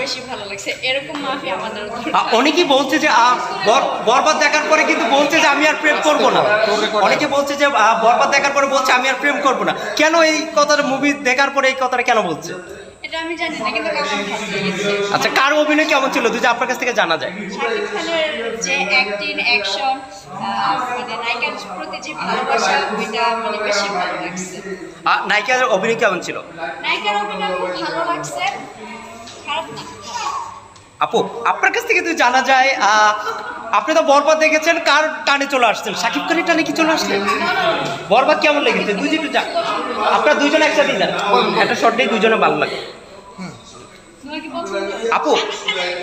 বেশি ভালো লাগছে, এরকম মাফি আমাদের অনেকেই বলছে যে বরবাদ দেখার পরে কিন্তু বলছে যে আমি আর প্রেম করব না। অনেকে বলছে যে বরবাদ দেখার পরে বলছে আমি আর প্রেম করব না। কেন এই কথাটা মুভি দেখার পরে এই কথাটা কেন বলছে? এটা আমি জানি না, কিন্তু আমার ভালো লেগেছে। আচ্ছা, কার অভিনয় কেমন ছিল যদি আপনার কাছ থেকে জানা যায়? শাকিব খানের যে অ্যাক্টিং, অ্যাকশন, মানে নায়িকার প্রতি যে ভালোবাসা, ওইটা মানে বেশি ভালো লাগছে। নায়িকার অভিনয় কেমন ছিল? নায়িকার অভিনয় খুব ভালো লাগছে, খারাপ না। আপু, আপনার কাছ থেকে যদি জানা যায়, আপনি তো বরবাদ দেখেছেন, কার টানে চলে আসছেন? শাকিব খানের টানে কি চলে আসলেন? বরবাদ কেমন লেগেছে? দুইজন যান, আপনারা দুইজন একসাথেই যান, একটা শর্টেই দুইজনে ভালো লাগে। তুমি কি বলছো? আপু,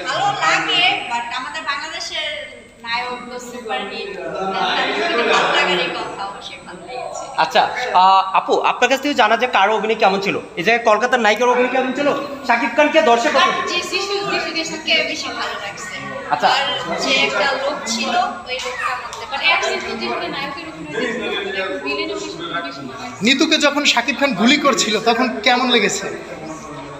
ভালো লাগে, বাট আমাদের বাংলাদেশের নায়ক তো সুপার হিট, ভালো লাগারই কথা, অবশ্যই ভালো লেগেছে। আচ্ছা আপু, আপনার কাছ থেকে জানা যায় কার অভিনয় কেমন ছিল? এই জায়গায় কলকাতার নায়িকার অভিনয় কেমন ছিল? শাকিব খানকে দর্শক যে শিশুদেরকে বেশি ভালো লাগছে। আচ্ছা। আর যে একটা লোক ছিল, ওই লোকটা মধ্যে মানে অ্যাকশন প্রতিযোগিতা নায়কের অভিনয় ভিলেনের বেশি ভালো লাগছে। নিতুকে যখন শাকিব খান গুলি করছিল তখন কেমন লেগেছে?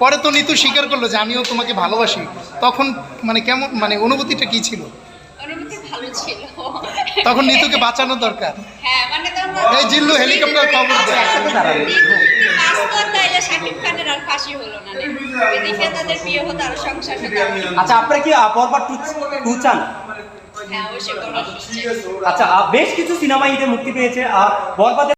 পরে তো নিতু স্বীকার করলো যে আমিও তোমাকে ভালোবাসি, তখন মানে কেমন, মানে অনুভূতিটা কি ছিল? অনুভূতি ভালো ছিল। তখন নিতুকে বাঁচানো দরকার। হ্যাঁ, মানে এই জিল্লু হেলিকপ্টার খবর দেয়। তাইলে শাকিব খানের আর ফাঁসি হলো না, এদিকে তাদের বিয়ে হতো আর সংসার হতো। আচ্ছা, আপনারা কি বরবাদ 2 চান? হ্যাঁ, অবশ্যই বরবাদ। আচ্ছা, বেশ কিছু সিনেমা ঈদে মুক্তি পেয়েছে, বরবাদের